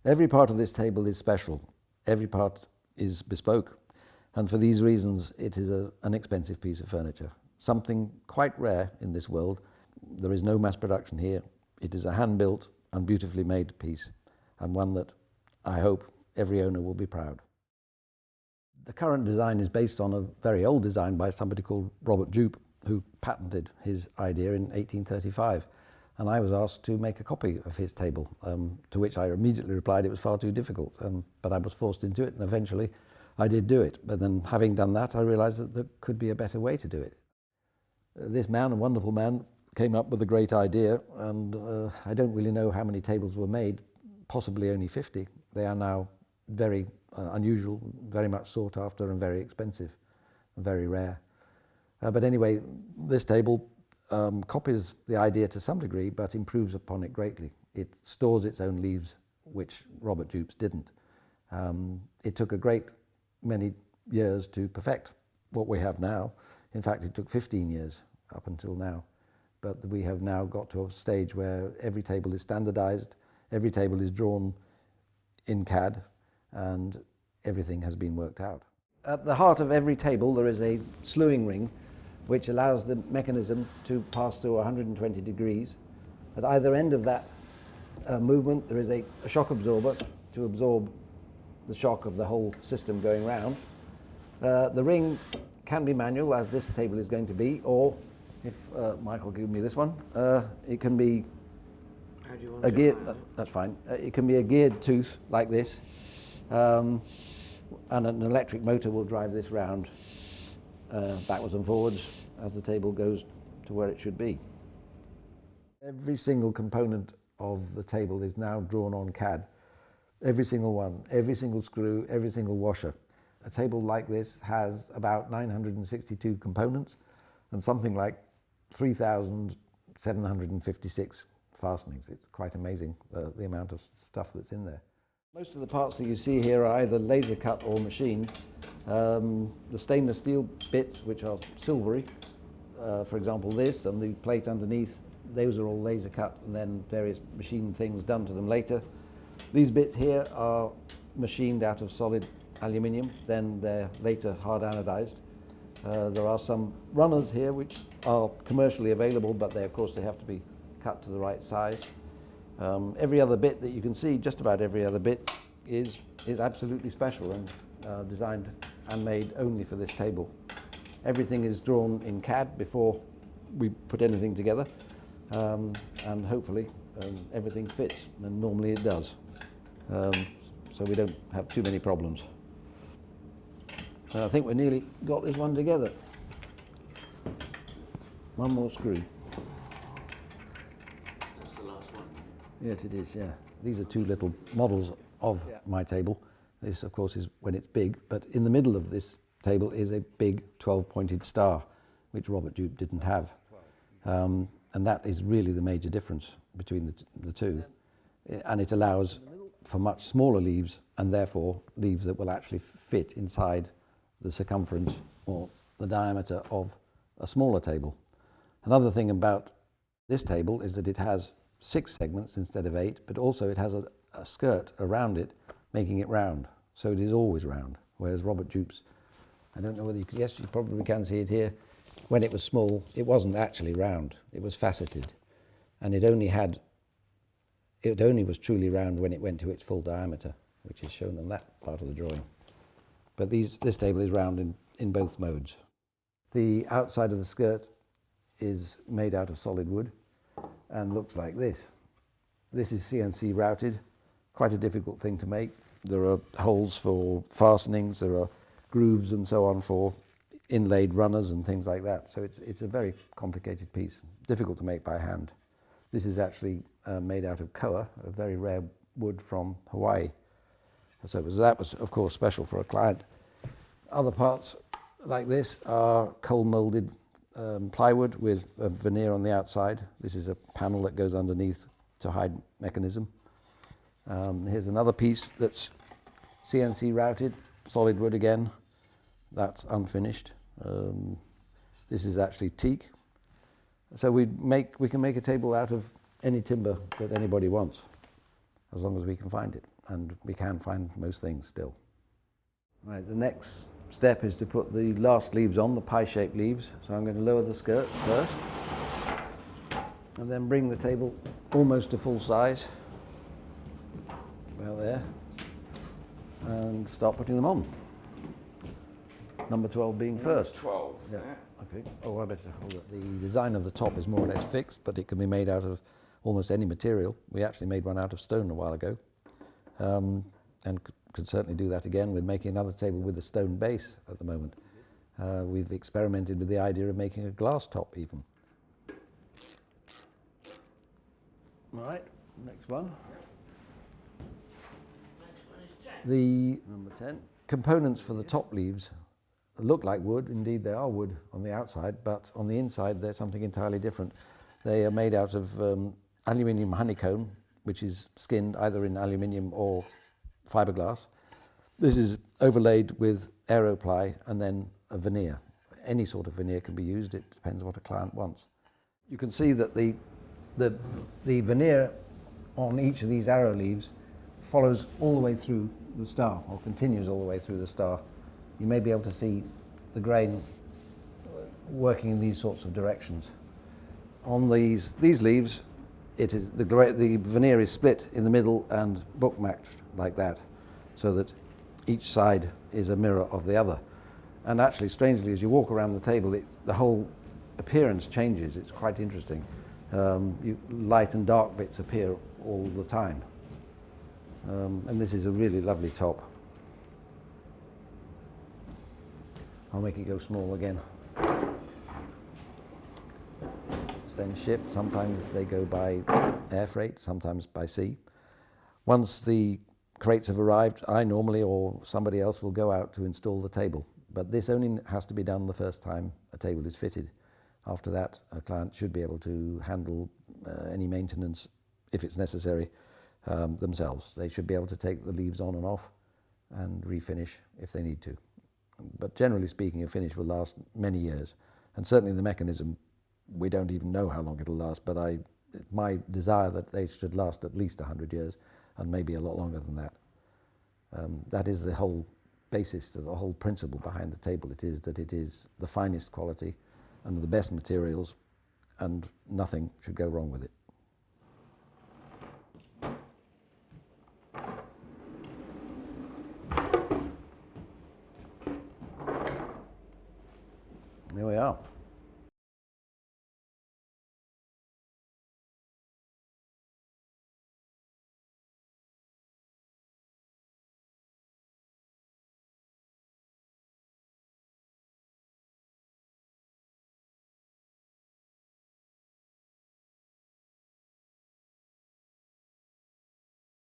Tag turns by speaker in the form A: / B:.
A: Every part of this table is special. Every part is bespoke. And for these reasons, it is an expensive piece of furniture. Something quite rare in this world. There is no mass production here. It is a hand-built and beautifully made piece, and one that I hope every owner will be proud. The current design is based on a very old design by somebody called Robert Jupe, who patented his idea in 1835. And I was asked to make a copy of his table, to which I immediately replied it was far too difficult, but I was forced into it, and eventually I did do it. But then, having done that, I realized that there could be a better way to do it. This man, a wonderful man, came up with a great idea, and I don't really know how many tables were made, possibly only 50. They are now very unusual, very much sought after, and very expensive, and very rare. But anyway, this table copies the idea to some degree, but improves upon it greatly. It stores its own leaves, which Robert Jupe's didn't. It took a great many years to perfect what we have now. In fact, it took 15 years up until now. But we have now got to a stage where every table is standardized, every table is drawn in CAD, and everything has been worked out. At the heart of every table there is a slewing ring which allows the mechanism to pass through 120 degrees. At either end of that movement there is a shock absorber to absorb the shock of the whole system going round. The ring can be manual, as this table is going to be, or if Michael gave me this one, it can be a geared, that's fine. It can be a geared tooth like this, and an electric motor will drive this round backwards and forwards as the table goes to where it should be. Every single component of the table is now drawn on CAD. Every single one, every single screw, every single washer. A table like this has about 962 components and something like 3,756 fastenings. It's quite amazing the amount of stuff that's in there. Most of the parts that you see here are either laser cut or machined. The stainless steel bits, which are silvery, for example this, and the plate underneath, those are all laser cut and then various machine things done to them later. These bits here are machined out of solid aluminium, then they're later hard anodized. There are some runners here which are commercially available, but of course they have to be cut to the right size. Every other bit that you can see, just about every other bit, is absolutely special and designed and made only for this table. Everything is drawn in CAD before we put anything together, and hopefully everything fits, and normally it does. So we don't have too many problems. I think we nearly got this one together. One more screw.
B: That's the last one.
A: Yes, it is, yeah. These are two little models of my table. This, of course, is when it's big, but in the middle of this table is a big 12-pointed star, which Robert Jupe didn't have. And that is really the major difference between the two. And it allows for much smaller leaves, and therefore leaves that will actually fit inside the circumference or the diameter of a smaller table. Another thing about this table is that it has 6 segments instead of 8, but also it has a skirt around it, making it round. So it is always round, whereas Robert Jupe's, I don't know whether you can, yes, you probably can see it here. When it was small, it wasn't actually round, it was faceted. And it only was truly round when it went to its full diameter, which is shown on that part of the drawing. But this table is round in both modes. The outside of the skirt is made out of solid wood and looks like this. This is CNC routed, quite a difficult thing to make. There are holes for fastenings, there are grooves and so on for inlaid runners and things like that. So it's a very complicated piece, difficult to make by hand. This is actually made out of koa, a very rare wood from Hawaii. So that was, of course, special for a client. Other parts like this are cold molded plywood with a veneer on the outside. This is a panel that goes underneath to hide mechanism. Here's another piece that's CNC routed, solid wood again. That's unfinished. This is actually teak. So we can make a table out of any timber that anybody wants, as long as we can find it. and we can find most things still. Right, the next step is to put the last leaves on, the pie-shaped leaves. So I'm going to lower the skirt first, and then bring the table almost to full size, about there, and start putting them on. Number 12 being first.
B: 12.
A: Yeah. Okay. Oh, I better hold it. The design of the top is more or less fixed, but it can be made out of almost any material. We actually made one out of stone a while ago, and could certainly do that again. We're making another table with a stone base at the moment. We've experimented with the idea of making a glass top even. All right, next one.
B: Next one is 10.
A: The number 10. Components for the top leaves look like wood. Indeed, they are wood on the outside, but on the inside, they're something entirely different. They are made out of aluminium honeycomb, which is skinned either in aluminium or fiberglass. This is overlaid with aeroply and then a veneer. Any sort of veneer can be used. It depends what a client wants. You can see that the veneer on each of these arrow leaves follows all the way through the star, or continues all the way through the star. You may be able to see the grain working in these sorts of directions. On these leaves, it is the veneer is split in the middle and bookmarked like that, so that each side is a mirror of the other. And actually, strangely, as you walk around the table, the whole appearance changes. It's quite interesting. Light and dark bits appear all the time. And this is a really lovely top. I'll make it go small again. It's then shipped. Sometimes they go by air freight, sometimes by sea. Once the crates have arrived, I normally or somebody else will go out to install the table. But this only has to be done the first time a table is fitted. After that, a client should be able to handle any maintenance, if it's necessary, themselves. They should be able to take the leaves on and off and refinish if they need to. But generally speaking, a finish will last many years. And certainly the mechanism, we don't even know how long it'll last, but my desire that they should last at least 100 years and maybe a lot longer than that. That is the whole basis, the whole principle behind the table. It is that it is the finest quality and the best materials, and nothing should go wrong with it.